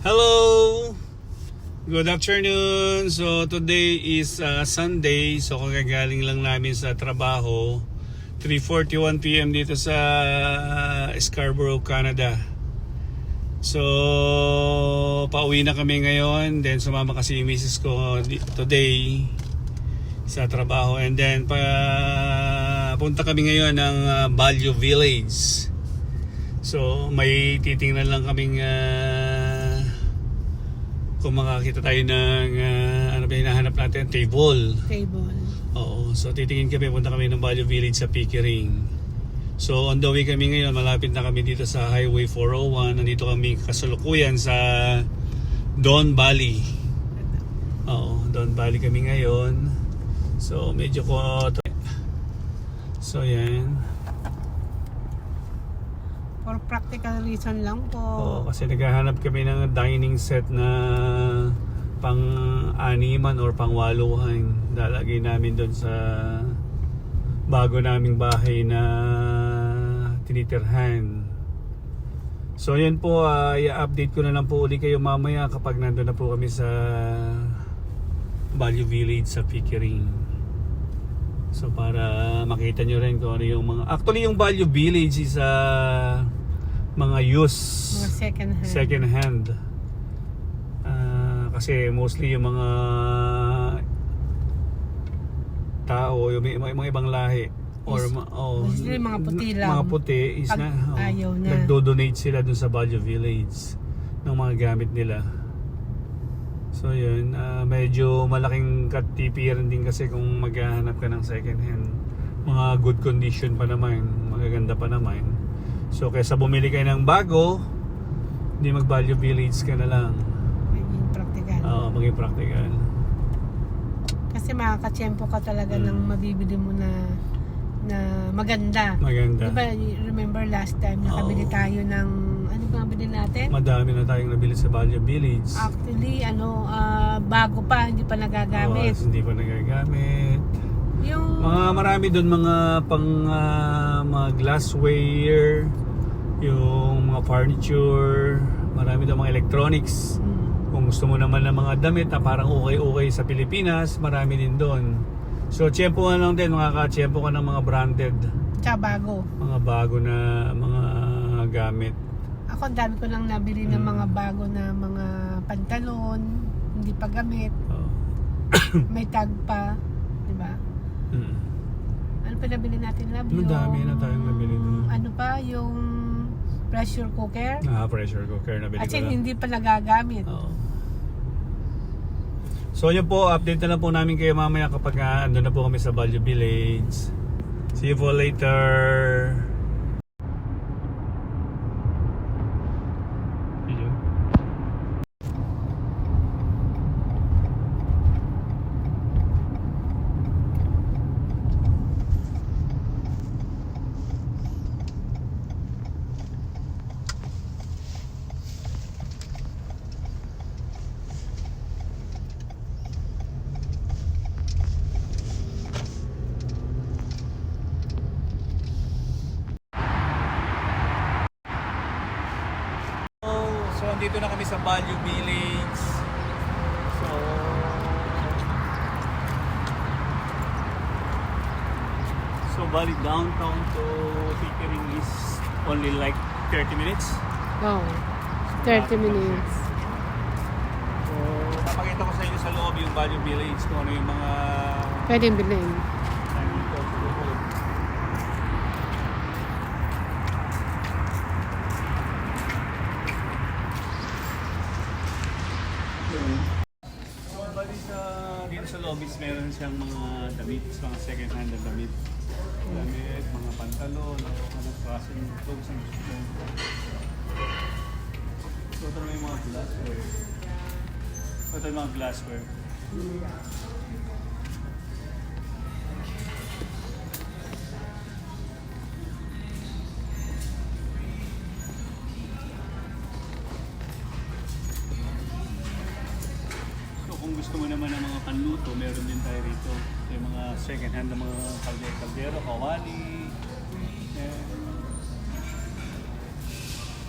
Hello! Good afternoon! So today is Sunday. So kagagaling lang namin sa trabaho. 3:41 PM dito sa Scarborough, Canada. So pauwi na kami ngayon. Then sumama kasi yung misis ko today sa trabaho. And then punta kami ngayon ng Value Village. So may titingnan lang kaming kung makakita tayo ng ano ba hinahanap natin? Table. Oo. So titingin kami, punta kami ng Value Village sa Pickering. So on the way kami ngayon, malapit na kami dito sa Highway 401. Nandito kami kasalukuyan sa Don Valley. Oo, Don Valley kami ngayon. So medyo so yan. For practical reason lang po. Oo, kasi naghahanap kami ng dining set na pang-animan or pang-waluhan. Lalagay namin doon sa bago naming bahay na tinitirhan. So yan po, i-update ko na lang po ulit kayo mamaya kapag nandun na po kami sa Value Village sa Pickering. So para makita nyo rin kung ano yung mga... Actually yung Value Village is mga used, Mga second hand. Kasi mostly yung mga tao, yung mga ibang lahi or mostly mga puti lang. Mga puti is ayaw na. Nagdo-donate sila dun sa Value Village ng mga gamit nila. So yun, medyo malaking katipiran din kasi kung maghahanap ka ng second hand. Mga good condition pa naman, magaganda pa naman. So kaysa bumili kayo ng bago, hindi mag-Value Village ka na lang. Maging practical. Oo, maging practical. Kasi makakatsyempo ka talaga ng mabibili mo na maganda. Maganda. Diba, remember last time nakabili tayo ng, ano ba nabili natin? Madami na tayong nabili sa Value Village. Actually, bago pa, hindi pa nagagamit. Hindi pa nagagamit. Yung Marami doon mga mga glassware, yung mga furniture, marami doon mga electronics. Kung gusto mo naman ng mga damit na parang okay sa Pilipinas, marami din doon. So tiyempo lang din, makaka-tiyempo ka ng mga branded. tsaka bago. Mga bago na mga gamit. Ako, dami ko lang nabili ng mga bago na mga pantalon, hindi pa gamit. May tag pa, di ba? Ano pa nabili natin, love? Madami na tayong nabili doon. Ano pa, yung pressure cooker? Pressure cooker nabili At ko na. hindi pa nagagamit. So yun po, update na lang po namin kayo mamaya kapag andun na po kami sa Value Village. See you po later. So andito na kami sa Value Village. So bali downtown to Pickering is only like 30 minutes. Oh, 30 minutes. So papakita ko sa inyo sa loob yung Value Village kung ano yung mga Pwedeng bilhin. Dito sa lobbies meron siyang mga damit, mga second hand na damit. Mga pantalon, mga klaseng clothes ang gusto mo. So ito naman yung mga glassware. Ito yung mga glassware. Kung gusto mo naman ng mga panluto, meron din tayo rito. Yung mga second hand na mga kaldero, kawali.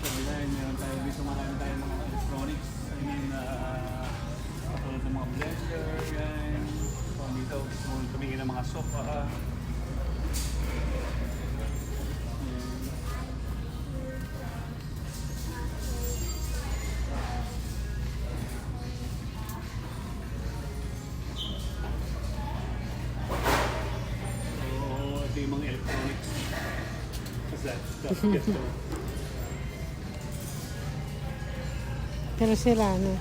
So, meron tayo dito, marami tayo mga electronics. paa. So, ito yung mga electronics. What's that? Yes, so. Pero sila, no?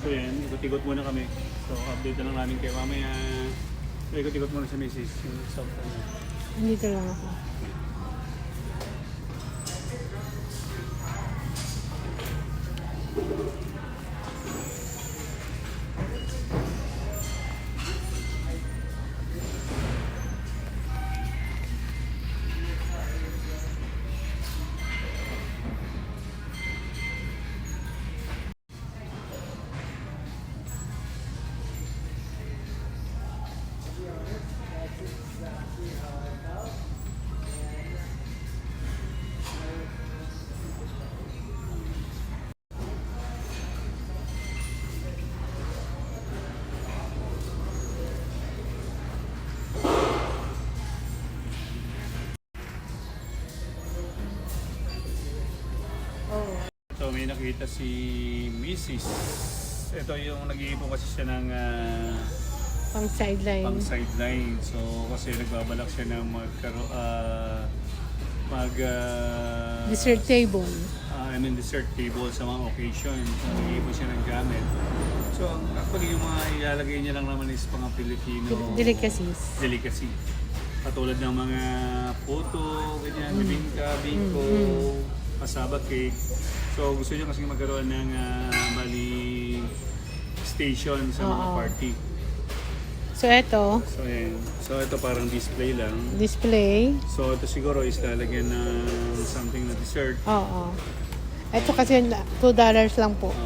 So yan, ikot-ikot muna kami. So update na lang namin kayo mamaya. So, ikot-ikot muna sa misis. Yung south ano. Andito lang ako. So may nakita si Mrs. Ito yung nag-iipon kasi siya ng Pang sideline. pang sideline. So kasi nagbabalak siya ng Dessert table. dessert table sa mga occasion. So nag-iipon siya ng gamit. So actually yung mga ilalagay niya lang naman is mga Filipino Delicacies. delicacy. Katulad ng mga puto, ganyan, bibingka, bingko, pasaba cake. So gusto niya kasi magkaroon ng bali station sa mga Oo. party. So, eto, So yan. So ito parang display lang. display. So ito siguro is lalagyan ng something na dessert. Oo. Eto kasi $2 lang po.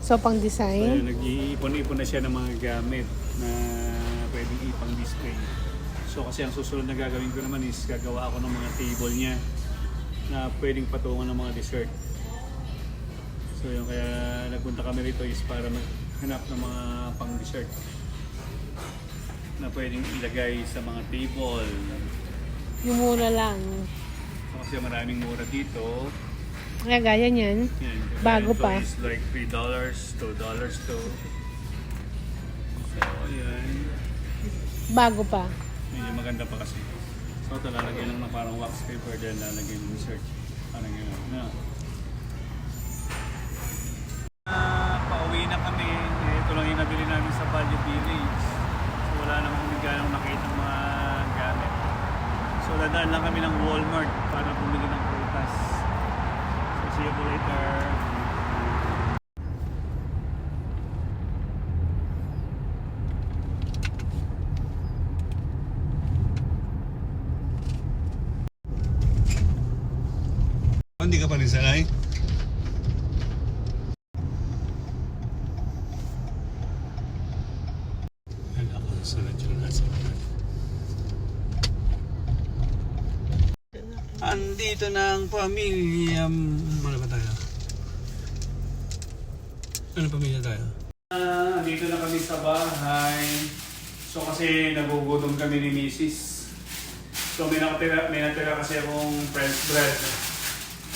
So, pang So design. yun, nag-iipon-ipon na siya ng mga gamit na pwedeng ipang display. So kasi ang susunod na gagawin ko naman is gagawa ako ng mga table niya na pwedeng patungan ng mga dessert. So yung kaya nagpunta kami rito is para maghanap ng mga pang dessert na pwedeng ilagay sa mga table. Yung mura lang. So, kasi maraming mura dito. Kaya gaya niyan. Yan, Bago ito pa. is like $3, $2 to. So yan. Bago pa. Medyo maganda pa kasi. So ito lalagay lang na parang wax paper then lalagay ng dessert. Parang gano'n. No. Pauwi na kami. Ito lang yung nabili namin sa Valle Village. So wala namang kami ganong nakita ng mga gamit. So dadaan lang kami ng Walmart para bumili ng prutas. So see you later. Hindi ka pa rin sanay? Ano ako sunod yung nasa andito na ang pamilya. Ano ba tayo? Ano pamilya tayo? Andito na kami sa bahay. So kasi nagugutom kami ni Mrs. So may natira kasi akong French bread.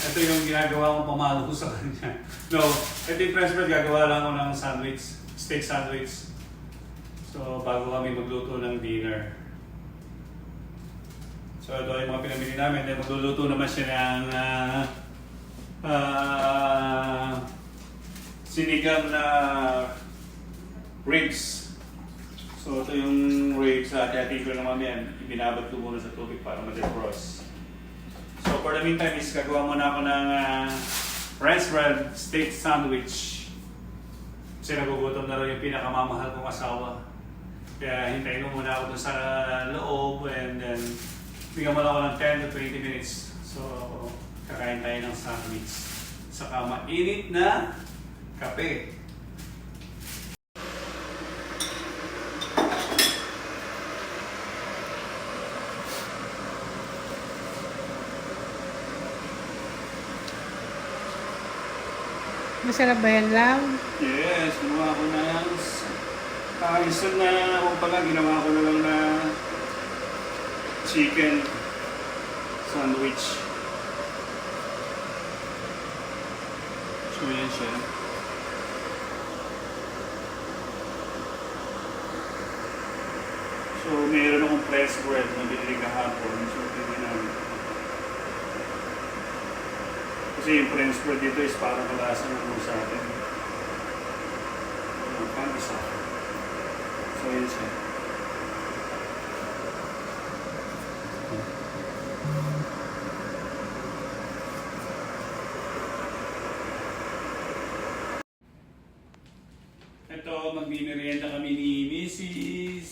Ito yung ginagawa kong pamalo sa kanya. No, ito yung French bread, gagawa lang ako ng sandwich, steak sandwich. So, bago kami magluto ng dinner. So, ito yung mga pinamili namin. Then, magluluto naman siya ng sinigang na ribs. So, ito yung ribs. Hati-hati ko naman yan. Ibinabad ko muna sa tubig para ma-defrost. So for the meantime is gagawa muna ako ng French bread steak sandwich. Kasi nagugutom na rin yung pinakamamahal kong asawa. Kaya hintayin mo muna ako dun sa loob and then bigyan mo lang ako ng 10 to 20 minutes. So kakain tayo ng sandwich. Saka mainit na kape. Masarap ba yan, Lam? Yes, gumawa ko ng isa na, kumbaga, ginawa ko na lang na chicken sandwich. So, yan siya. So, meron akong pressed bread na binili kahapon. So, pwede namin. Kasi yung French bread dito is parang kalasa ng sa atin. Pang-isa. So, yun siya. Ito, magmimerienda kami ni Mrs.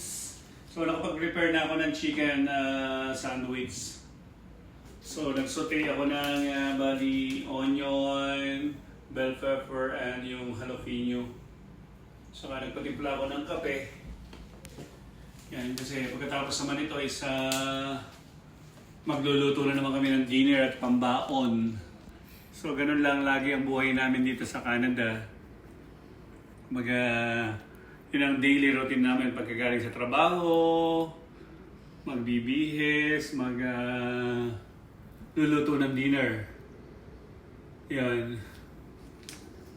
So, nakapag-prepare na ako ng chicken sandwich. So, nagsaute ako ng bali onion, bell pepper, and yung jalapeno. Saka nagpatimpla ako ng kape. Yan, kasi pagkatapos naman ito is magluluto na naman kami ng dinner at pambaon. So, ganun lang lagi ang buhay namin dito sa Canada. Yun ang daily routine namin pagkagaling sa trabaho, magbibihis, luluto ng dinner. Yan.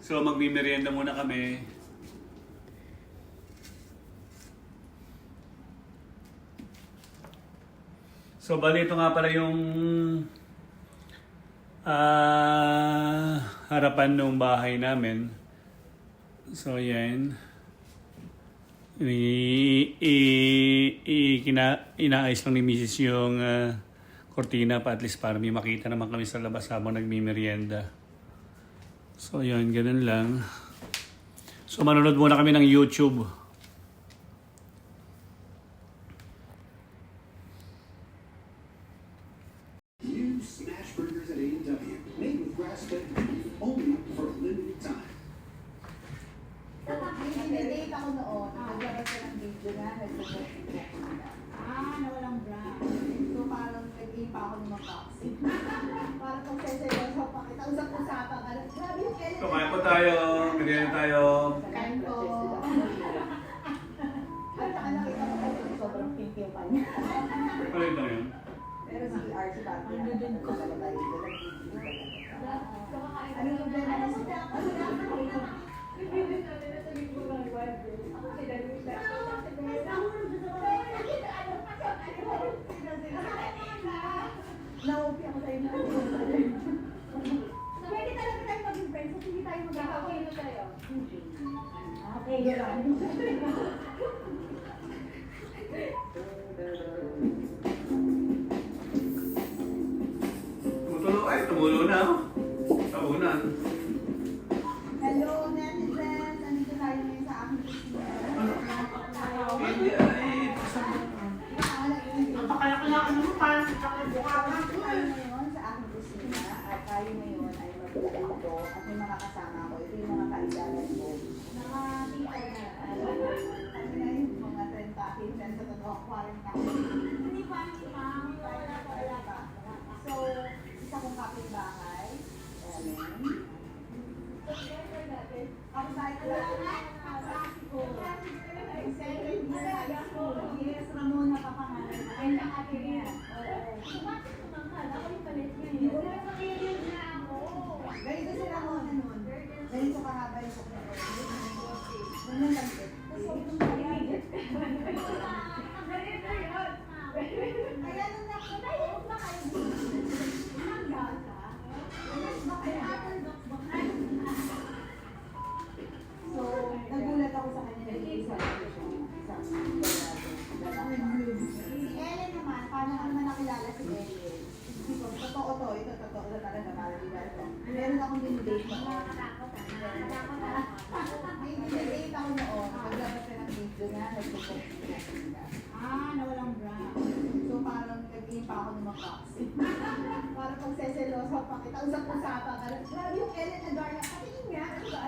So, magmimerienda muna kami. So, bali ito nga pala yung harapan ng bahay namin. So, yan. Inaayos lang ni Mrs. yung kortina pa at least para may makita naman kami sa labas habang nagmimerienda. So, yun. Ganun lang. So, manonood muna kami ng YouTube. New smash burgers at A&W, made with grass-fed beef, only for a limited time. Nag-date ako noon, naglabas ko ng video na, nag-post nawalang brand. So parang nag-aim pa ako ng mag-boxing. Parang kung seseryoso pa kita, usap-usapan ka. Grabe yung Ellen. So, kain po tayo. Merienda tayo. Kain ko. At saka nakita ko kasi sobrang pink yung kanya. Ano ito yun? Pero si Archie Barbie, ano din ko talaga yun. Ano yung problema na siya? Naupi ako sa'yo na. Pwede talaga tayo maging friends kasi hindi tayo magkakaroon tayo. Okay, yun. Tumulo na. Tabunan. Hello, netizens! Nandito tayo ngayon sa aking kusina. Hindi ay. Napakalaki-laki mo, parang Tayo ngayon sa aking kusina at tayo ngayon ay magluluto at may mga kasama ko. Ito yung mga kaibigan ko. Mga tita na. Kami na yung mga 30 pinsan sa totoo, 40. Hindi pa, wala pa. So, isa kong kapitbahay. Ako tayo ko lang. Yes, Ramon na kapangalan. Ay, nakati niya. Bakit kumangkal? Ako yung palit niya. Hindi ko na pakilin na ako. Ganito si Ramon na nun. Ganito kahaba yung sukla ko. Ganyan lang ito. Tapos huwag nung paligid. Ganito yun. Kaya nung nakita, huwag na kayo. Ang gata. Ganyan ba kayo? So, nagulat ako sa kanya. Nag-iisa ako siya. Si Ellen naman, paano ka naman nakilala si Ellen? Totoo to, ito totoo na talaga para di ba ito. Meron akong dinidate noon. May dinidate ako noon. Naglabas ka ng video na, nagpo-post na. Nawalang bra. So parang nag-aim pa ako ng mag-boxing. Parang pag seseloso pa kita, usap-usapan ka. Grabe yung Ellen na Garna. Patingin nga, ano ba?